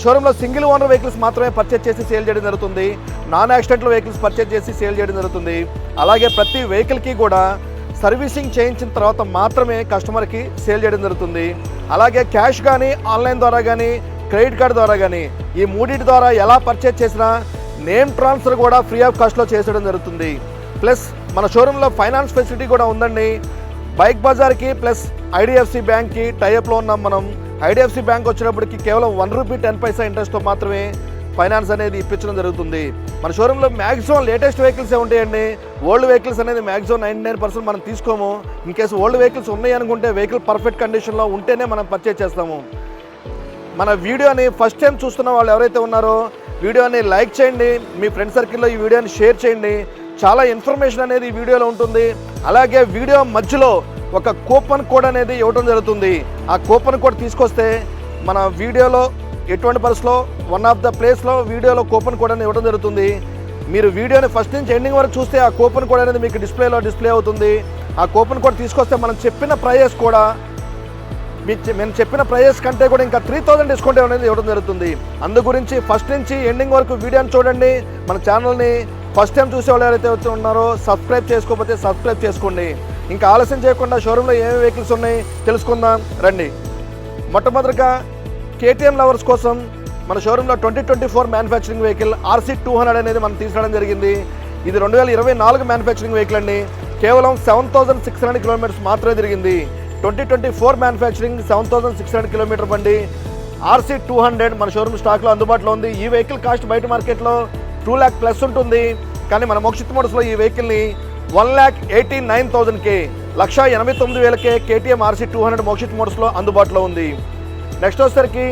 షోరూంలో single owner vehicles మాత్రమే purchase చేసి సేల్ చేయడం జరుగుతుంది. నాన్ యాక్సిడెంటల్ వెహికల్స్ పర్చేజ్ చేసి సేల్ చేయడం జరుగుతుంది. అలాగే ప్రతి వెహికల్కి కూడా సర్వీసింగ్ చేయించిన తర్వాత మాత్రమే కస్టమర్కి సేల్ చేయడం జరుగుతుంది. అలాగే క్యాష్ కానీ ఆన్లైన్ ద్వారా కానీ క్రెడిట్ కార్డు ద్వారా కానీ ఈ మూడింటి ద్వారా ఎలా పర్చేజ్ చేసినా నేమ్ ట్రాన్స్ఫర్ కూడా ఫ్రీ ఆఫ్ కాస్ట్లో చేసేయడం జరుగుతుంది. ప్లస్ మన షోరూంలో ఫైనాన్స్ ఫెసిలిటీ కూడా ఉందండి. బైక్ బజార్కి ప్లస్ ఐడిఎఫ్సి బ్యాంక్కి టైఅప్లో ఉన్నాం మనం. ఐడిఎఫ్సి బ్యాంక్ వచ్చినప్పటికి కేవలం ₹1.10 ఇంట్రెస్ట్తో మాత్రమే ఫైనాన్స్ అనేది ఇప్పించడం జరుగుతుంది. మన షోరూంలో మ్యాక్సిమం లేటెస్ట్ వెహికల్సే ఉంటాయండి. ఓల్డ్ వెహికల్స్ అనేది మ్యాక్సిమం 99% మనం తీసుకోము. ఇన్ కేసు ఓల్డ్ వెహికల్స్ ఉన్నాయి అనుకుంటే వెహికల్ పర్ఫెక్ట్ కండిషన్లో ఉంటేనే మనం పర్చేజ్ చేస్తాము. మన వీడియోని ఫస్ట్ టైం చూస్తున్న వాళ్ళు ఎవరైతే ఉన్నారో వీడియోని లైక్ చేయండి, మీ ఫ్రెండ్ సర్కిల్లో ఈ వీడియోని షేర్ చేయండి. చాలా ఇన్ఫర్మేషన్ అనేది ఈ వీడియోలో ఉంటుంది. అలాగే వీడియో మధ్యలో ఒక కూపన్ కోడ్ అనేది ఇవ్వడం జరుగుతుంది. ఆ కూపన్ కోడ్ తీసుకొస్తే మన వీడియోలో ఎటువంటి పరిస్థితిలో వన్ ఆఫ్ ద ప్లేస్లో వీడియోలో కూపన్ కోడ్ అనేది ఇవ్వడం జరుగుతుంది. మీరు వీడియోని ఫస్ట్ నుంచి ఎండింగ్ వరకు చూస్తే ఆ కూపన్ కోడ్ అనేది మీకు డిస్ప్లే అవుతుంది. ఆ కూపన్ కోడ్ తీసుకొస్తే మనం చెప్పిన ప్రైజెస్ కూడా మేము చెప్పిన ప్రైజెస్ కంటే కూడా ఇంకా 3000 డిస్కౌంట్ అనేది ఇవ్వడం జరుగుతుంది. అందు గురించి ఫస్ట్ నుంచి ఎండింగ్ వరకు వీడియోని చూడండి. మన ఛానల్ని ఫస్ట్ టైం చూసే వాళ్ళు ఎవరైతే వచ్చి ఉన్నారో సబ్స్క్రైబ్ చేసుకోకపోతే సబ్స్క్రైబ్ చేసుకోండి. ఇంకా ఆలస్యం చేయకుండా షోరూంలో ఏమేమి వెహికల్స్ ఉన్నాయి తెలుసుకుందాం రండి. మొట్టమొదటిగా KTM లవర్స్ కోసం మన షోరూంలో 2024 మ్యానుఫ్యాక్చరింగ్ వెహికల్ RC200 అనేది మనం తీసుకురావడం జరిగింది. ఇది 2024 మ్యానుఫ్యాక్చరింగ్ వెహికల్ అండి. కేవలం 7600 కిలోమీటర్స్ మాత్రమే తిరిగింది. 2024 మ్యానుఫ్యాక్చరింగ్ 7600 కిలోమీటర్ బండి RC200 మన షోరూమ్ స్టాక్లో అందుబాటులో ఉంది. ఈ వెహికల్ కాస్ట్ బయట మార్కెట్లో 2 lakh ప్లస్ ఉంటుంది. కానీ మన మోక్షిత్ మోటార్స్లో ఈ వెహికల్ని 1,89,000కే 1,89,000కే KTM RC200 మోక్షిత్ మోటార్స్లో అందుబాటులో ఉంది. నెక్స్ట్ వచ్చేసరికి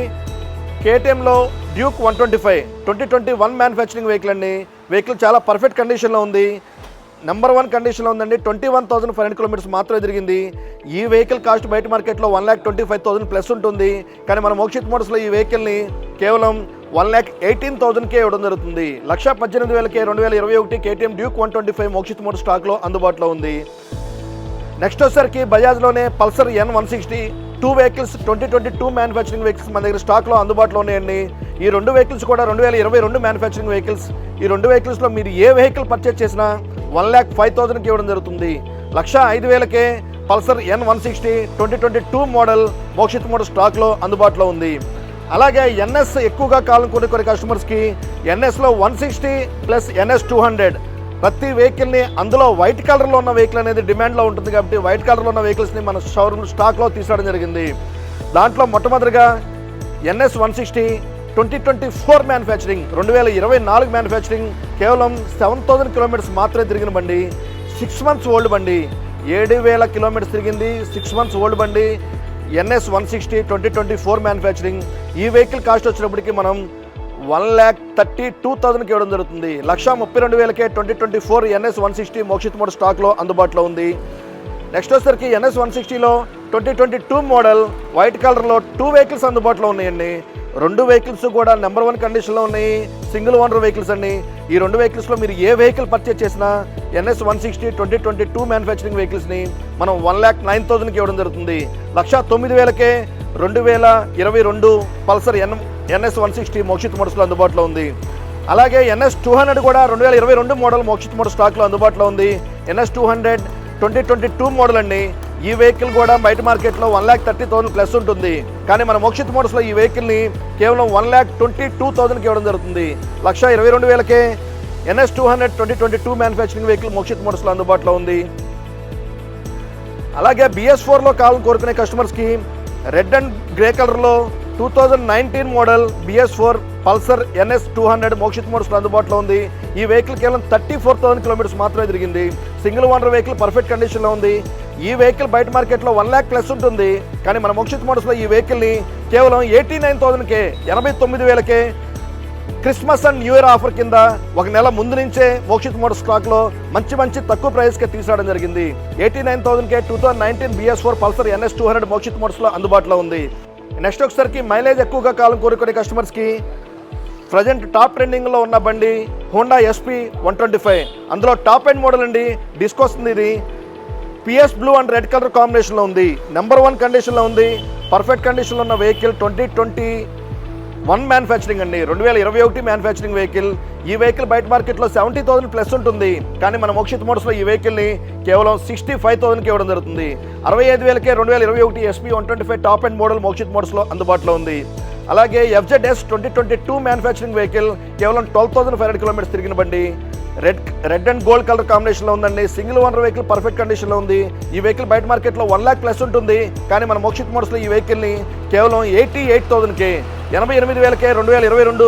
KTMలో డ్యూక్ 125 2021 మ్యానుఫ్యాక్చరింగ్ వెహికల్ అండి. వెహికల్ చాలా పర్ఫెక్ట్ కండిషన్లో ఉంది. నెంబర్ 1 కండిషన్లో ఉందండి. 21,500 కిలోమీటర్స్ మాత్రమే తిరిగింది. ఈ వెహికల్ కాస్ట్ బయట మార్కెట్లో 1,25,000 ప్లస్ ఉంటుంది. కానీ మన మోక్షిత్ మోటార్స్లో ఈ వెహికల్ని కేవలం 1,18,000కే ఇవ్వడం జరుగుతుంది. 1,18,000కే 2021 KTM డ్యూక్ 125 మోక్షిత్ మోటార్ స్టాక్లో అందుబాటులో ఉంది. నెక్స్ట్ వచ్చేసరికి బజాజ్లోనే Pulsar N160 2 vehicles 2022 manufacturing vehicles మన దగ్గర స్టాక్లో అందుబాటులో ఉన్నాయండి. ఈ 2 వెహికల్స్ కూడా 2022 మ్యానుఫ్యాక్చరింగ్ వెహికల్స్. ఈ 2 వెహికల్స్లో మీరు ఏ వెహికల్ పర్చేజ్ చేసినా 1,05,000కి ఇవ్వడం జరుగుతుంది. 1,05,000కే Pulsar N160 2022 model Mokshith motor స్టాక్లో అందుబాటులో ఉంది. అలాగే NS ఎక్కువగా కావాలనుకునే కొన్ని కస్టమర్స్కి NSలో 160 ప్లస్ NS200 ప్రతి వెహికల్ని అందులో వైట్ కలర్లో ఉన్న వెహికల్ అనేది డిమాండ్లో ఉంటుంది. కాబట్టి వైట్ కలర్లో ఉన్న వెహికల్స్ని మన షోరూమ్ స్టాక్లో తీసుకురావడం జరిగింది. దాంట్లో మొట్టమొదటిగా NS160 2024 మ్యానుఫ్యాక్చరింగ్ 2024 మ్యానుఫ్యాక్చరింగ్ కేవలం 7,000 కిలోమీటర్స్ మాత్రమే తిరిగిన బండి. 6 months ఓల్డ్ బండి. 7,000 కిలోమీటర్స్ తిరిగింది. 6 months ఓల్డ్ బండి. NS160 2024 manufacturing. ఈ వెహికల్ కాస్ట్ వచ్చినప్పటికీ మనం 1,32,000కి ఇవ్వడం జరుగుతుంది. 1,32,000కే 2024 NS160 మోక్షిత్ మోటార్ స్టాక్లో అందుబాటులో ఉంది. నెక్స్ట్ వచ్చేసరికి NS160లో 2022 మోడల్ వైట్ కలర్లో 2 వెహికల్స్ అందుబాటులో ఉన్నాయండి. 2 వెహికల్స్ కూడా నెంబర్ 1 కండిషన్లో ఉన్నాయి. సింగిల్ ఓనర్ వెహికల్స్ అండి. ఈ 2 వెహికల్స్లో మీరు ఏ వెహికల్ పర్చేజ్ చేసినా NS160 2022 మ్యానుఫ్యాక్చరింగ్ వెహికల్స్ని మనం 1,09,000కి ఇవ్వడం జరుగుతుంది. 1,09,000కే 2022 పల్సర్ NS160 మోక్షిత్ మోటార్స్లో అందుబాటులో ఉంది. అలాగే NS200 కూడా 2022 మోడల్ మోక్షిత్ మోటార్ స్టాక్లో అందుబాటులో ఉంది. NS200 2022 మోడల్ అండి. ఈ వెహికల్ కూడా బయట మార్కెట్లో 1,30,000 ప్లస్ ఉంటుంది. కానీ మన మోక్షిత్ మోటార్స్లో ఈ వెహికల్ని కేవలం 1,22,000కి ఇవ్వడం జరుగుతుంది. 1,22,000కే NS200 2022 మ్యానుఫ్యాక్చరింగ్ వెహికల్ మోక్షిత్ మోటార్స్లో అందుబాటులో ఉంది. అలాగే BS4లో కావాలని కోరుకునే కస్టమర్స్కి రెడ్ అండ్ గ్రే కలర్లో 2019 model BS4 Pulsar NS200 Mokshith మోటార్స్లో అందుబాటులో ఉంది. ఈ వెహికల్ కేవలం 34,000 కిలోమీటర్స్ మాత్రమే తిరిగింది. సింగిల్ ఓనర్ వెహికల్ పర్ఫెక్ట్ కండిషన్లో ఉంది. ఈ వెహికల్ బయట మార్కెట్లో 1 lakh ప్లస్ ఉంటుంది. కానీ మన మోక్షిత్ మోటార్స్లో ఈ వెహికల్ని కేవలం 89,000కే 89,000కే Christmas and new year offer కింద 1 నెల ముందు నుంచే మోక్షిత్ మోటార్ స్టాక్లో మంచి తక్కువ ప్రైస్కే తీసుకురావడం జరిగింది. 89,000కే 2019 BS4 పల్సర్ NS200 మోక్షిత్ మోటార్స్లో అందుబాటులో ఉంది. నెక్స్ట్ ఒకసారికి మైలేజ్ ఎక్కువగా కాలం కోరుకునే కస్టమర్స్కి ప్రజెంట్ టాప్ ట్రెండింగ్లో ఉన్న బండి హోండా SP 125. అందులో టాప్ ఎండ్ మోడల్ అండి. డిస్క్ వస్తుంది. ఇది PS blue and red colour కాంబినేషన్లో ఉంది. నెంబర్ 1 కండిషన్లో ఉంది. పర్ఫెక్ట్ కండిషన్లో ఉన్న వెహికల్ మ్యానుఫ్యాక్చరింగ్ అండి, 2021 మ్యానుఫ్యాక్చరింగ్ వెహికల్. ఈ వెహికల్ బయట మార్కెట్లో 70,000 ప్లస్ ఉంటుంది, కానీ మన మోక్షిత్ మోటార్స్లో ఈ వెహికల్ని కేవలం 65,000కి ఇవ్వడం జరుగుతుంది. 65,000కే 2021 SP 125 top end model Mokshith మోటార్స్లో అందుబాటులో ఉంది. అలాగే FZS 2022 మ్యానుఫ్యాక్చరింగ్ వెహికల్ కేవలం 12,500 కిలోమీటర్స్ తిరిగిన బండి. రెడ్ అండ్ గోల్డ్ కలర్ కాంబినేషన్లో ఉందండి. సింగిల్ ఓనర్ వెహికల్ పర్ఫెక్ట్ కండిషన్లో ఉంది. ఈ వెహికల్ బయట మార్కెట్లో 1 lakh ప్లస్ ఉంటుంది, కానీ మన మోక్షిత్ మోటార్స్లో ఈ వెహికల్ని కేవలం 88,000కే 88,000కే 2022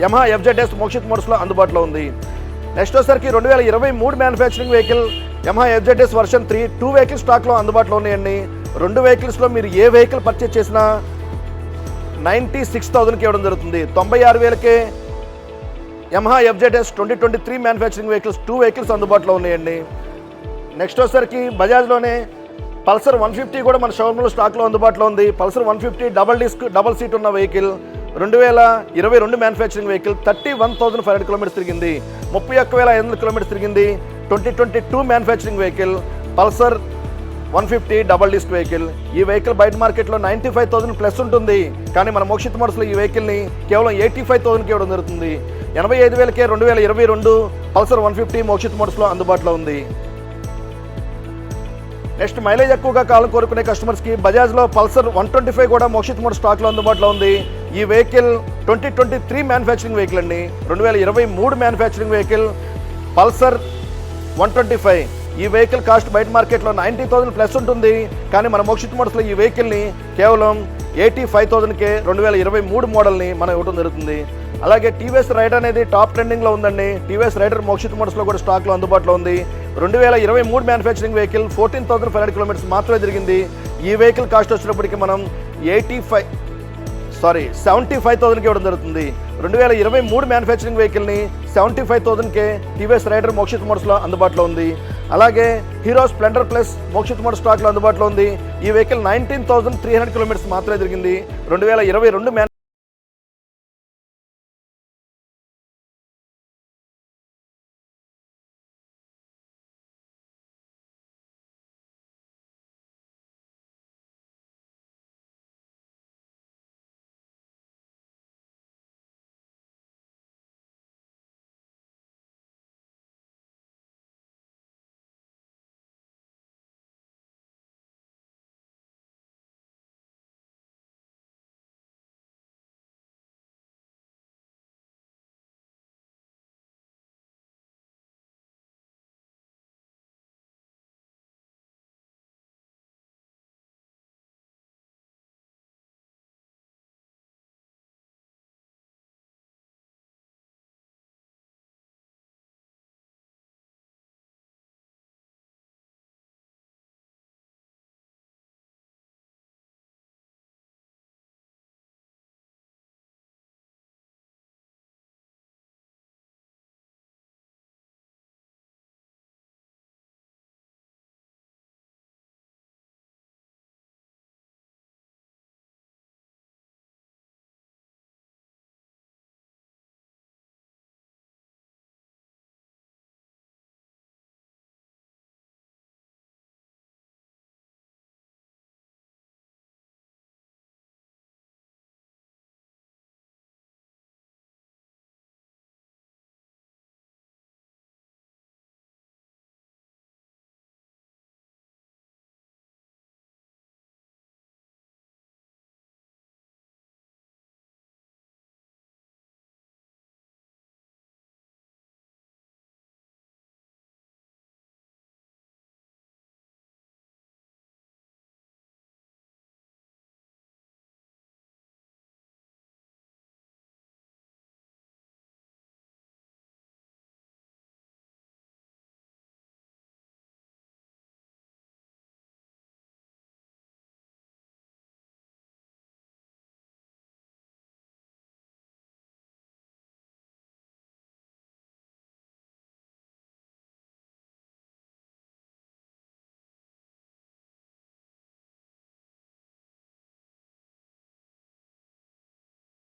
యమహా FZS మోక్షిత్ మోటార్స్లో అందుబాటులో ఉంది. నెక్స్ట్ వచ్చేసరికి 2023 manufacturing vehicle Yamaha FZS version 3 2 vehicle స్టాక్లో అందుబాటులో ఉన్నాయండి. 2 వెహికల్స్లో మీరు ఏ వెహికల్ పర్చేజ్ చేసినా 96,000కి ఇవ్వడం జరుగుతుంది. 96,000కే Yamaha FZS 2023 manufacturing vehicles 2 vehicles అందుబాటులో ఉన్నాయండి. నెక్స్ట్ వచ్చేసరికి బజాజ్లోనే పల్సర్ 150 కూడా మన షోరూంలో స్టాక్లో అందుబాటులో ఉంది. పల్సర్ 150 డబల్ సీట్ ఉన్న వెహికల్ 2022 మ్యానుఫ్యాక్చరింగ్ వెహికల్ 31,500 కిలోమీటర్స్ తిరిగింది, 31,500 కిలోమీటర్స్ తిరిగింది. 2022 manufacturing vehicle Pulsar 150 double disc vehicle. ఈ వెహికల్ బయట మార్కెట్లో 95,000 ప్లస్ ఉంటుంది, కానీ మన మోక్షిత్ మోటార్స్లో ఈ వెహికల్ని కేవలం 85,000కి ఇవ్వడం జరుగుతుంది. 85,000కే 2022 పల్సర్ 150 మోక్షిత్ మోటార్స్లో అందుబాటులో ఉంది. నెక్స్ట్ మైలేజ్ ఎక్కువగా కాలం కోరుకునే కస్టమర్స్కి బజాజ్లో పల్సర్ 125 కూడా మోక్షిత్ మోటార్ స్టాక్లో అందుబాటులో ఉంది. ఈ వెహికల్ 2023 మ్యానుఫ్యాక్చరింగ్ వెహికల్ అండి, 2023 మ్యానుఫ్యాక్చరింగ్ వెహికల్ పల్సర్ 125. ఈ వెహికల్ కాస్ట్ బయట మార్కెట్లో 90,000 ప్లస్ ఉంటుంది, కానీ మన మోక్షిత్ మోటార్స్లో ఈ వెహికల్ని కేవలం 85,000కే 2023 మోడల్ని మనం ఇవ్వడం జరుగుతుంది. అలాగే టీవీఎస్ రైడర్ అనేది టాప్ ట్రెండింగ్లో ఉందండి. టీవీఎస్ రైడర్ మోక్షిత్ మోటార్స్లో కూడా స్టాక్లో అందుబాటులో ఉంది. 2023 మ్యానుఫ్యాక్చరింగ్ వెహికల్ 14,500 కిలోమీటర్స్ మాత్రమే తిరిగింది. ఈ వెహికల్ కాస్ట్ వచ్చినప్పటికీ మనం 75,000కి ఇవ్వడం జరుగుతుంది. 2023 మ్యానుఫ్యాక్చరింగ్ వెహికల్ని 75,000కే టీవీఎస్ రైడర్ మోక్షిత్ మోటార్స్లో అందుబాటులో ఉంది. అలాగే hero Splendor plus Mokshith motor స్టాక్లో అందుబాటులో ఉంది. ఈ వెహికల్ 19,300 కిలోమీటర్స్ మాత్రమే తిరిగింది. 2022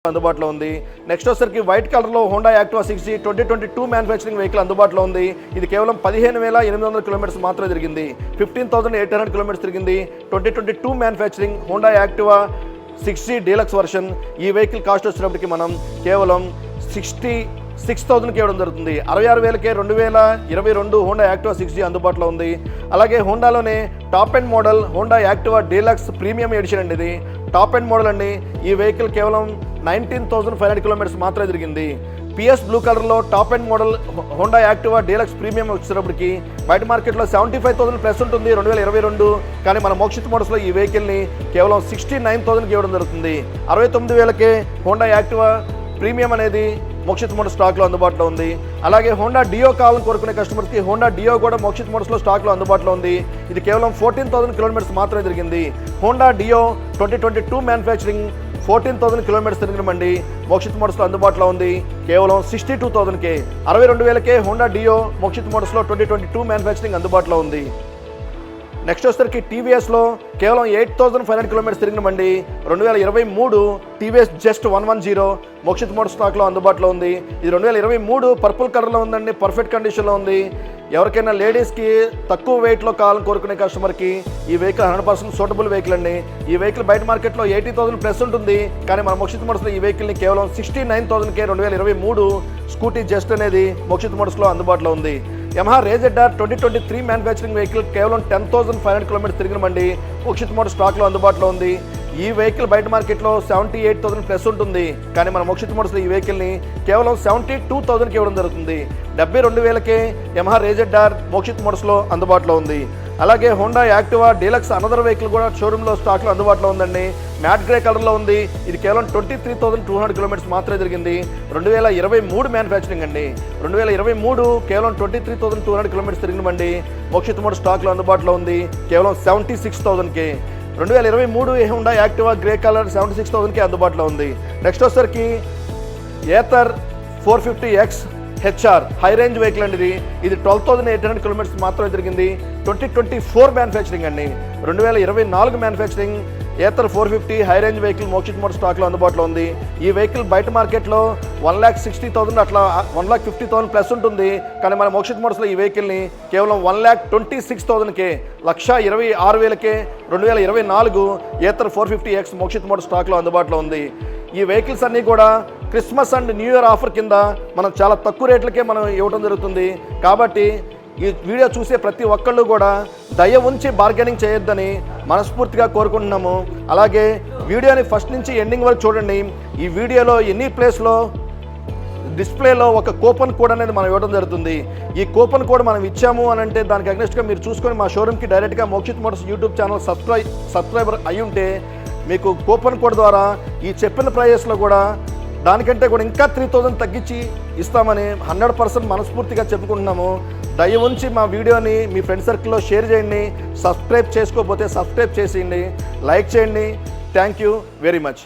అందుబాటులో ఉంది. నెక్స్ట్ వచ్చేసరికి వైట్ కలర్లో Honda Activa 6G 2022 manufacturing vehicle అందుబాటులో ఉంది. ఇది కేవలం 15,800 కిలోమీటర్స్ మాత్రమే తిరిగింది, 15,800 కిలోమీటర్స్ తిరిగింది. 2022 manufacturing Honda Activa 6G deluxe version. ఈ వెహికల్ కాస్ట్ వచ్చినప్పటికి మనం కేవలం 66,000కి ఇవ్వడం జరుగుతుంది. 66,000కే 2022 హోండా యాక్టివా 6G అందుబాటులో ఉంది. అలాగే హోండాలోనే top end model Honda Activa deluxe premium edition అండి. ఇది టాప్ ఎండ్ మోడల్ అండి. ఈ వెహికల్ కేవలం 19,500 కిలోమీటర్స్ మాత్రమే తిరిగింది. పిఎస్ బ్లూ కలర్లో top end model Honda Activa deluxe premium వచ్చేటప్పటికి బయట మార్కెట్లో 75,000 ప్లస్ ఉంటుంది 2022. కానీ మన మోక్షిత్ మోడల్స్లో ఈ వెహికల్ని కేవలం 69,000కి ఇవ్వడం జరుగుతుంది. 69,000కే హోండా యాక్టివా ప్రీమియం అనేది మోక్షిత్ మోడల్ స్టాక్లో అందుబాటులో ఉంది. అలాగే హోండా డియో కావాలని కోరుకునే కస్టమర్స్కి హోండా డియో కూడా మోక్షిత్ మోడల్స్లో స్టాక్లో అందుబాటులో ఉంది. ఇది కేవలం 14,000 కిలోమీటర్స్ మాత్రమే తిరిగింది. హోండా డియో 2022 మ్యానుఫ్యాక్చరింగ్ 14,000 కిలోమీటర్స్ తిరిగినమండి మోక్షిత్ మోడల్స్లో అందుబాటులో ఉంది. కేవలం 62,000కే 62,000కే హోండా డియో మోక్షిత్ మోడల్స్లో 2022 మ్యానుఫ్యాక్చరింగ్ అందుబాటులో ఉంది. నెక్స్ట్ వచ్చేసరికి టీవీఎస్లో కేవలం 8,500 కిలోమీటర్స్ తిరిగినమండి 2023 టీవీఎస్ జస్ట్ 110 మోక్షిత్ మోడల్ స్టాక్లో అందుబాటులో ఉంది. ఇది 2023 పర్పుల్ కలర్లో ఉందండి. పర్ఫెక్ట్ కండిషన్లో ఉంది. ఎవరికైనా లేడీస్కి తక్కువ వెయిట్లో కావాలని కోరుకునే కస్టమర్కి ఈ వెహికల్ 100% సూటబుల్ వెహికల్ అండి. ఈ వెహికల్ బయట మార్కెట్లో 80,000 ప్లస్ ఉంటుంది. కానీ మన మోక్షిత్ మోడల్స్లో ఈ వెహికల్ని కేవలం 69,000కే 2023 స్కూటీ జస్ట్ అనేది మోక్షిత్ మోడల్స్లో అందుబాటులో ఉంది. యమహా రేజెడ్ఆర్ 2023 మ్యానుఫ్యాక్చరింగ్ వెహికల్ కేవలం 10,500 కిలోమీటర్స్ తిరిగినమండి మోక్షిత్ మోడల్ స్టాక్లో అందుబాటులో ఉంది. ఈ వెహికల్ బయట మార్కెట్లో 78,000 ప్లస్ ఉంటుంది. కానీ మన మోక్షిత్ మోడల్స్లో ఈ వెహికల్ని కేవలం 72,000కి ఇవ్వడం జరుగుతుంది. 72,000కే యమహా రేజెడ్ఆర్ మోక్షిత్ మోడల్స్లో అందుబాటులో ఉంది. అలాగే Honda Activa deluxe another vehicle కూడా షోరూంలో స్టాక్లో అందుబాటులో ఉందండి. మ్యాట్ గ్రే కలర్లో ఉంది. ఇది కేవలం 23,200 కిలోమీటర్స్ మాత్రమే తిరిగింది. 2023 మ్యానుఫ్యాక్చరింగ్ అండి. 2023 కేవలం 23,200 కిలోమీటర్స్ తిరిగినమండి మోక్షిత్ మోడల్ స్టాక్లో అందుబాటులో ఉంది. కేవలం 76,000కే 2023 హోండా యాక్టివా గ్రే కలర్ 76,000కి అందుబాటులో ఉంది. నెక్స్ట్ వచ్చేసరికి Ather 450X HR high range vehicle అండి. ఇది 12,800 కిలోమీటర్స్ మాత్రమే తిరిగింది. 2024 మ్యానుఫ్యాక్చరింగ్ అండి. 2024 manufacturing Ather 450 high range vehicle Mokshith model స్టాక్లో అందుబాటులో ఉంది. ఈ వెహికల్ బయట మార్కెట్లో 1,60,000 అట్లా 1,50,000 ప్లస్ ఉంటుంది. కానీ మన మోక్షిత్ మోడల్స్లో ఈ వెహికల్ని కేవలం 1,26,000కే 1,26,000కే 2024 ఏథర్ 450X మోక్షిత్ మోడల్ స్టాక్లో అందుబాటులో ఉంది. ఈ వెహికల్స్ అన్నీ కూడా Christmas and new year offer కింద మనం చాలా తక్కువ రేట్లకే మనం ఇవ్వడం జరుగుతుంది. కాబట్టి ఈ వీడియో చూసే ప్రతి ఒక్కళ్ళు కూడా దయ ఉంచి బార్గెనింగ్ చేయొద్దని మనస్ఫూర్తిగా కోరుకుంటున్నాము. అలాగే వీడియోని ఫస్ట్ నుంచి ఎండింగ్ వరకు చూడండి. ఈ వీడియోలో ఎన్ని ప్లేస్లో డిస్ప్లేలో ఒక కూపన్ కోడ్ అనేది మనం ఇవ్వడం జరుగుతుంది. ఈ కూపన్ కోడ్ మనం ఇచ్చాము అని అంటే దానికి అగ్నెస్ట్గా మీరు చూసుకొని మా షోరూమ్కి డైరెక్ట్గా Mokshith models YouTube channel subscriber అయి ఉంటే మీకు కూపన్ కోడ్ ద్వారా ఈ చెప్పిన ప్రైజెస్లో కూడా దానికంటే కూడా ఇంకా 3,000 తగ్గించి ఇస్తామని 100% మనస్ఫూర్తిగా చెప్పుకుంటున్నాము. దయ ఉంచి మా వీడియోని మీ ఫ్రెండ్ సర్కిల్లో షేర్ చేయండి. సబ్స్క్రైబ్ చేసుకోకపోతే సబ్స్క్రైబ్ చేసేయండి, లైక్ చేయండి. Thank you very much.